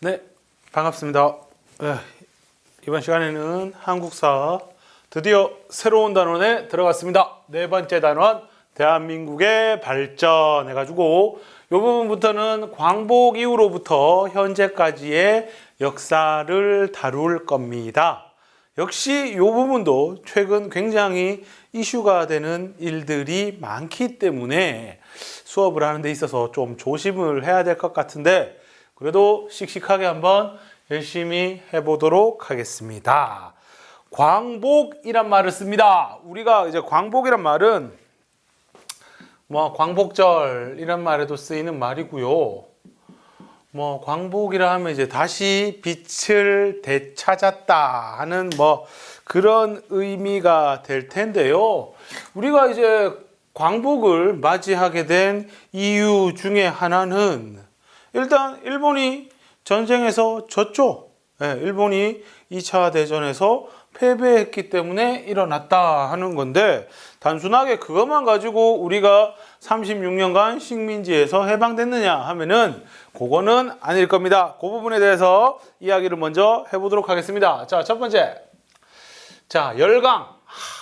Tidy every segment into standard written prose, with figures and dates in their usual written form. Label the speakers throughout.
Speaker 1: 네, 반갑습니다. 이번 시간에는 한국사 드디어 새로운 단원에 들어갔습니다. 네 번째 단원, 대한민국의 발전 해가지고 이 부분부터는 광복 이후로부터 현재까지의 역사를 다룰 겁니다. 역시 이 부분도 최근 굉장히 이슈가 되는 일들이 많기 때문에 수업을 하는 데 있어서 좀 조심을 해야 될 것 같은데 그래도 씩씩하게 한번 열심히 해보도록 하겠습니다. 광복이란 말을 씁니다. 우리가 이제 광복이란 말은 광복절이란 말에도 쓰이는 말이고요. 광복이라 하면 이제 다시 빛을 되찾았다 하는 그런 의미가 될 텐데요. 우리가 이제 광복을 맞이하게 된 이유 중에 하나는 일단 일본이 전쟁에서 졌죠. 일본이 2차 대전에서 패배했기 때문에 일어났다 하는 건데 단순하게 그것만 가지고 우리가 36년간 식민지에서 해방됐느냐 하면은 그거는 아닐 겁니다. 그 부분에 대해서 이야기를 먼저 해보도록 하겠습니다. 자, 첫 번째. 자, 열강.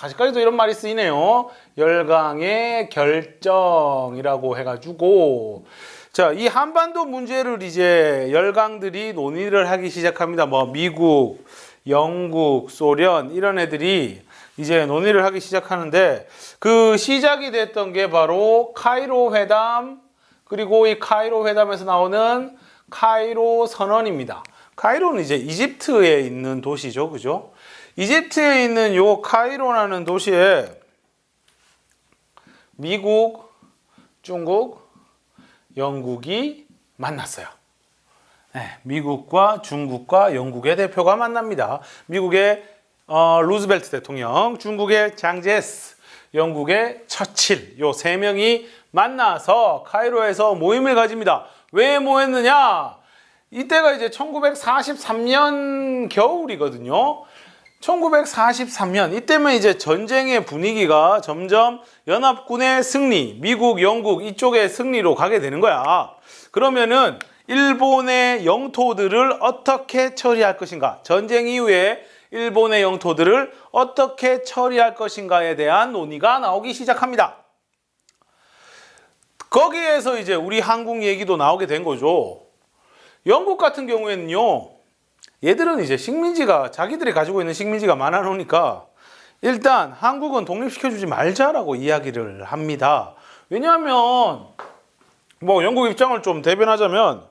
Speaker 1: 아직까지도 이런 말이 쓰이네요. 열강의 결정이라고 해가지고 자, 이 한반도 문제를 이제 열강들이 논의를 하기 시작합니다. 미국, 영국, 소련 이런 애들이 이제 논의를 하기 시작하는데 그 시작이 됐던 게 바로 카이로 회담 그리고 이 카이로 회담에서 나오는 카이로 선언입니다. 카이로는 이제 이집트에 있는 도시죠. 그죠? 이집트에 있는 요 카이로라는 도시에 미국, 중국, 영국이 만났어요. 미국과 중국과 영국의 대표가 만납니다. 미국의 루즈벨트 대통령, 중국의 장제스, 영국의 처칠 요 세 명이 만나서 카이로에서 모임을 가집니다. 왜 모였느냐? 이때가 이제 1943년 겨울이거든요. 1943년 이때면 이제 전쟁의 분위기가 점점 연합군의 승리, 미국, 영국 이쪽의 승리로 가게 되는 거야. 그러면은 일본의 영토들을 어떻게 처리할 것인가? 전쟁 이후에 일본의 영토들을 어떻게 처리할 것인가에 대한 논의가 나오기 시작합니다. 거기에서 이제 우리 한국 얘기도 나오게 된 거죠. 영국 같은 경우에는요. 얘들은 이제 식민지가 자기들이 가지고 있는 식민지가 많아 놓으니까 일단 한국은 독립시켜주지 말자라고 이야기를 합니다. 왜냐하면 영국 입장을 좀 대변하자면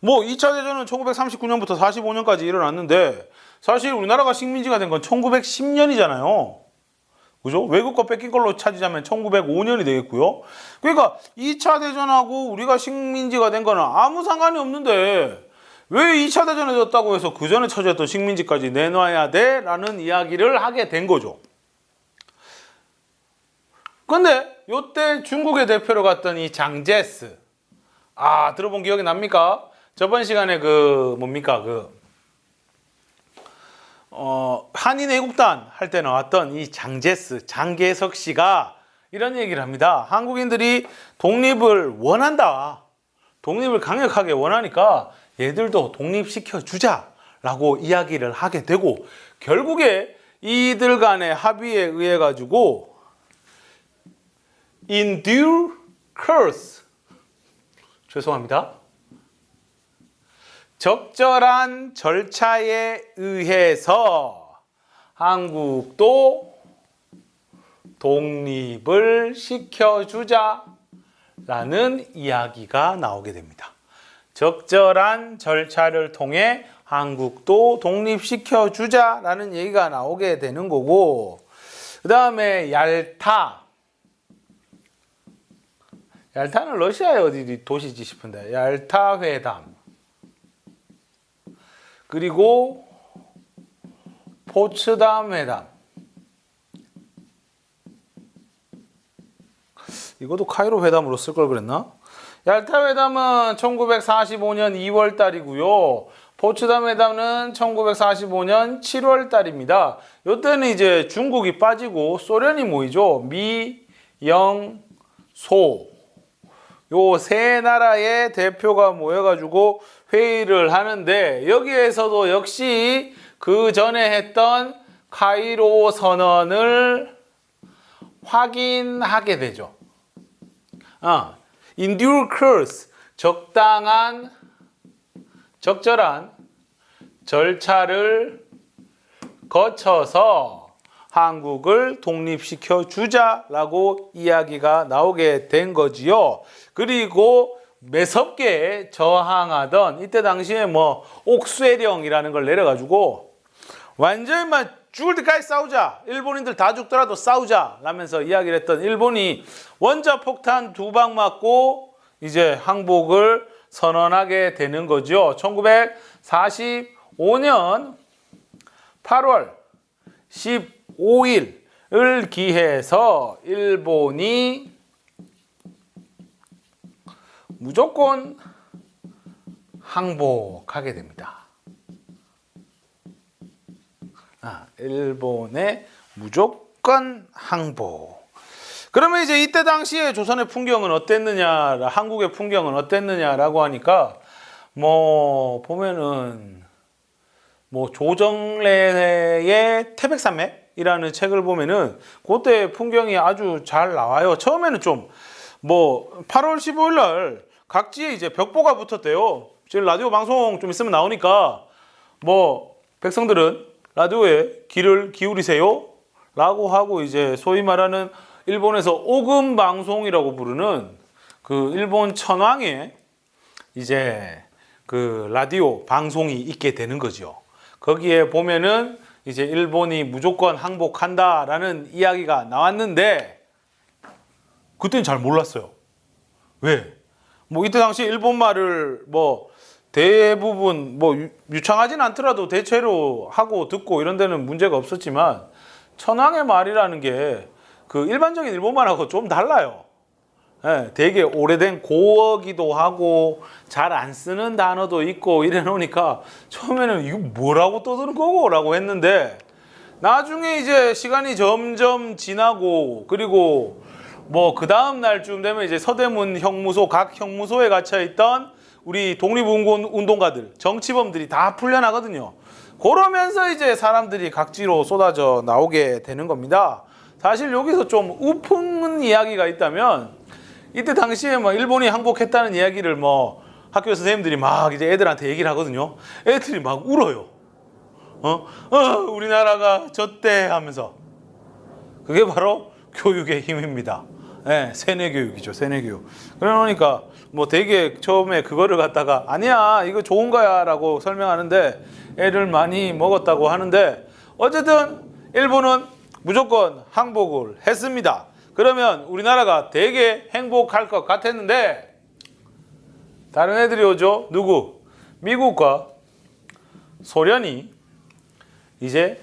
Speaker 1: 2차 대전은 1939년부터 45년까지 일어났는데 사실 우리나라가 식민지가 된 건 1910년이잖아요. 그죠? 외국 거 뺏긴 걸로 찾으자면 1905년이 되겠고요. 그러니까 2차 대전하고 우리가 식민지가 된 거는 아무 상관이 없는데 왜 2차 대전에 졌다고 해서 그 전에 처지했던 식민지까지 내놔야 돼? 라는 이야기를 하게 된 거죠. 근데 요때 중국의 대표로 갔던 이 장제스 들어본 기억이 납니까? 저번 시간에 한인애국단 할 때 나왔던 이 장제스, 장계석 씨가 이런 얘기를 합니다. 한국인들이 독립을 원한다. 독립을 강력하게 원하니까 얘들도 독립시켜 주자라고 이야기를 하게 되고 결국에 이들 간의 합의에 의해 가지고 in due course 죄송합니다. 적절한 절차에 의해서 한국도 독립을 시켜주자라는 이야기가 나오게 됩니다. 적절한 절차를 통해 한국도 독립시켜주자라는 얘기가 나오게 되는 거고 그 다음에 얄타는 러시아의 어디 도시지 싶은데 얄타 회담 그리고 포츠담 회담 이것도 카이로 회담으로 쓸 걸 그랬나? 얄타 회담은 1945년 2월 달이고요. 포츠담 회담은 1945년 7월 달입니다. 이때는 이제 중국이 빠지고 소련이 모이죠. 미, 영, 소. 요 세 나라의 대표가 모여가지고 회의를 하는데 여기에서도 역시 그 전에 했던 카이로 선언을 확인하게 되죠. In due course, 적절한 절차를 거쳐서 한국을 독립시켜 주자라고 이야기가 나오게 된 거지요. 그리고 매섭게 저항하던 이때 당시에 뭐 옥쇠령이라는 걸 내려가지고 완전히 막 죽을 때까지 싸우자, 일본인들 다 죽더라도 싸우자 라면서 이야기를 했던 일본이 원자폭탄 2방 맞고 이제 항복을 선언하게 되는 거죠. 1945년 8월 15일을 기해서 일본이 무조건 항복하게 됩니다. 일본의 무조건 항복. 그러면 이제 이때 당시에 조선의 풍경은 어땠느냐, 한국의 풍경은 어땠느냐라고 하니까 뭐 보면은 뭐 조정래의 태백산맥이라는 책을 보면은 그때 풍경이 아주 잘 나와요. 처음에는 좀 뭐 8월 15일 날 각지에 이제 벽보가 붙었대요. 지금 라디오 방송 좀 있으면 나오니까 뭐 백성들은 라디오에 귀를 기울이세요 라고 하고 이제 소위 말하는 일본에서 오금 방송이라고 부르는 그 일본 천황의 이제 그 라디오 방송이 있게 되는 거죠. 거기에 보면은 이제 일본이 무조건 항복한다라는 이야기가 나왔는데 그때는 잘 몰랐어요. 왜? 뭐 이때 당시 일본말을 뭐 대부분 뭐 유창하진 않더라도 대체로 하고 듣고 이런 데는 문제가 없었지만 천황의 말이라는 게 그 일반적인 일본말하고 좀 달라요. 예, 되게 오래된 고어기도 하고 잘 안 쓰는 단어도 있고 이래 놓으니까 처음에는 이거 뭐라고 떠드는 거고 라고 했는데 나중에 이제 시간이 점점 지나고 그리고 뭐 그 다음 날쯤 되면 이제 서대문 형무소 각 형무소에 갇혀 있던 우리 독립운동가들 정치범들이 다 풀려나거든요. 그러면서 이제 사람들이 각지로 쏟아져 나오게 되는 겁니다. 사실 여기서 좀 우픈 이야기가 있다면 이때 당시에 뭐 일본이 항복했다는 이야기를 뭐 학교 선생님들이 막 이제 애들한테 얘기를 하거든요. 애들이 막 울어요. 우리나라가 졌대 하면서. 그게 바로 교육의 힘입니다. 네, 세뇌교육이죠, 세뇌교육. 그러니까 뭐 되게 처음에 그거를 갖다가 아니야, 이거 좋은 거야 라고 설명하는데 애를 많이 먹었다고 하는데 어쨌든 일본은 무조건 항복을 했습니다. 그러면 우리나라가 되게 행복할 것 같았는데 다른 애들이 오죠. 누구? 미국과 소련이 이제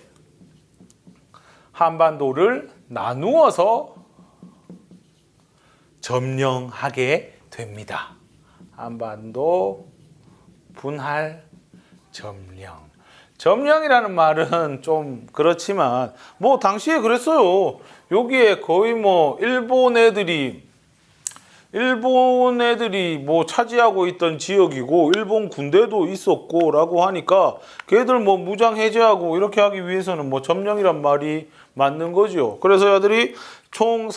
Speaker 1: 한반도를 나누어서 점령하게 됩니다. 한반도 분할 점령. 점령이라는 말은 좀 그렇지만 뭐 당시에 그랬어요. 여기에 거의 뭐 일본 애들이 뭐 차지하고 있던 지역이고 일본 군대도 있었고 라고 하니까 걔들 뭐 무장 해제하고 이렇게 하기 위해서는 뭐 점령이란 말이 맞는 거죠. 그래서 얘들이 총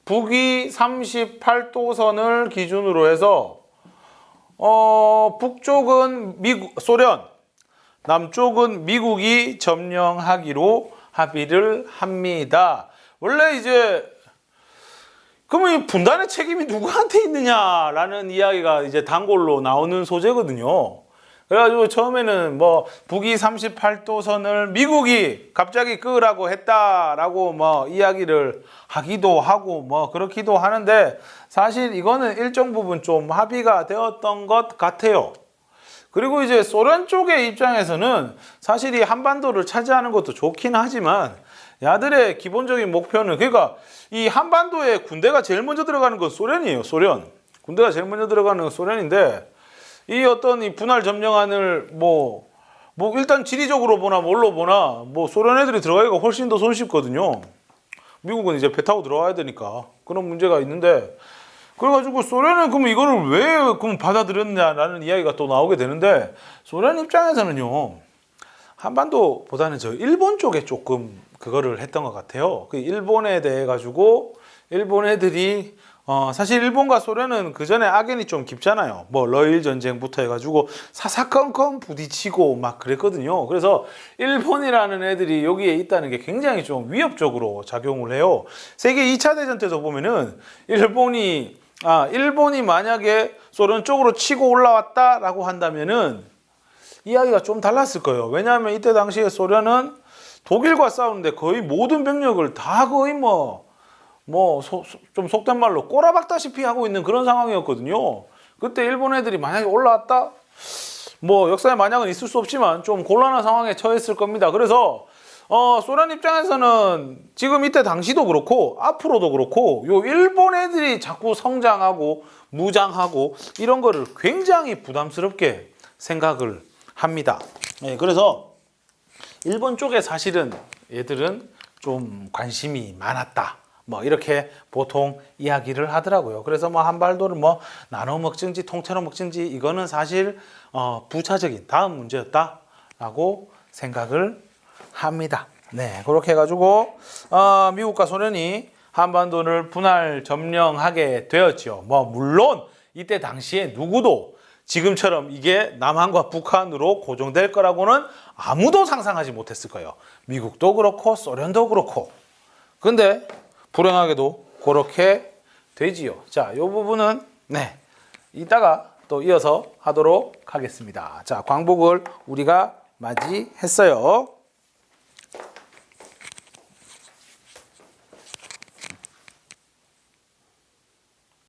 Speaker 1: 북위 38도선을 기준으로 해서 북쪽은 소련, 남쪽은 미국이 점령하기로 합의를 합니다. 원래 이제 그러면 이 분단의 책임이 누구한테 있느냐라는 이야기가 이제 단골로 나오는 소재거든요. 그래가지고 처음에는 뭐 북위 38도선을 미국이 갑자기 끄라고 했다라고 뭐 이야기를 하기도 하고 뭐 그렇기도 하는데 사실 이거는 일정 부분 좀 합의가 되었던 것 같아요. 그리고 이제 소련 쪽의 입장에서는 사실 이 한반도를 차지하는 것도 좋긴 하지만 야들의 기본적인 목표는 그러니까 이 한반도에 군대가 제일 먼저 들어가는 건 소련이에요. 소련. 군대가 제일 먼저 들어가는 건 소련인데 이 어떤 이 분할 점령안을 뭐 일단 지리적으로 보나 뭘로 보나 뭐 소련 애들이 들어가기가 훨씬 더 손쉽거든요. 미국은 이제 배 타고 들어와야 되니까 그런 문제가 있는데 그래가지고 소련은 그럼 이거를 왜 그럼 받아들였냐라는 이야기가 또 나오게 되는데 소련 입장에서는요 한반도보다는 저 일본 쪽에 조금 그거를 했던 것 같아요. 그 일본에 대해 가지고 일본 애들이 사실 일본과 소련은 그 전에 악연이 좀 깊잖아요. 뭐 러일 전쟁부터 해가지고 사사건건 부딪히고 막 그랬거든요. 그래서 일본이라는 애들이 여기에 있다는 게 굉장히 좀 위협적으로 작용을 해요. 세계 2차 대전 때도 보면은 일본이 만약에 소련 쪽으로 치고 올라왔다라고 한다면은 이야기가 좀 달랐을 거예요. 왜냐하면 이때 당시에 소련은 독일과 싸우는데 거의 모든 병력을 다 거의 좀 속된 말로 꼬라박다시피 하고 있는 그런 상황이었거든요. 그때 일본 애들이 만약에 올라왔다? 뭐 역사의 만약은 있을 수 없지만 좀 곤란한 상황에 처했을 겁니다. 그래서 소련 입장에서는 지금 이때 당시도 그렇고 앞으로도 그렇고 요 일본 애들이 자꾸 성장하고 무장하고 이런 거를 굉장히 부담스럽게 생각을 합니다. 네, 그래서 일본 쪽에 사실은 얘들은 좀 관심이 많았다. 뭐 이렇게 보통 이야기를 하더라고요. 그래서 뭐 한반도를 뭐 나눠 먹든지 통째로 먹든지 이거는 사실 부차적인 다음 문제였다라고 생각을 합니다. 네, 그렇게 해가지고 미국과 소련이 한반도를 분할 점령하게 되었죠. 뭐 물론 이때 당시에 누구도 지금처럼 이게 남한과 북한으로 고정될 거라고는 아무도 상상하지 못했을 거예요. 미국도 그렇고 소련도 그렇고. 근데 불행하게도 그렇게 되지요. 자, 이 부분은 네, 이따가 또 이어서 하도록 하겠습니다. 자, 광복을 우리가 맞이했어요.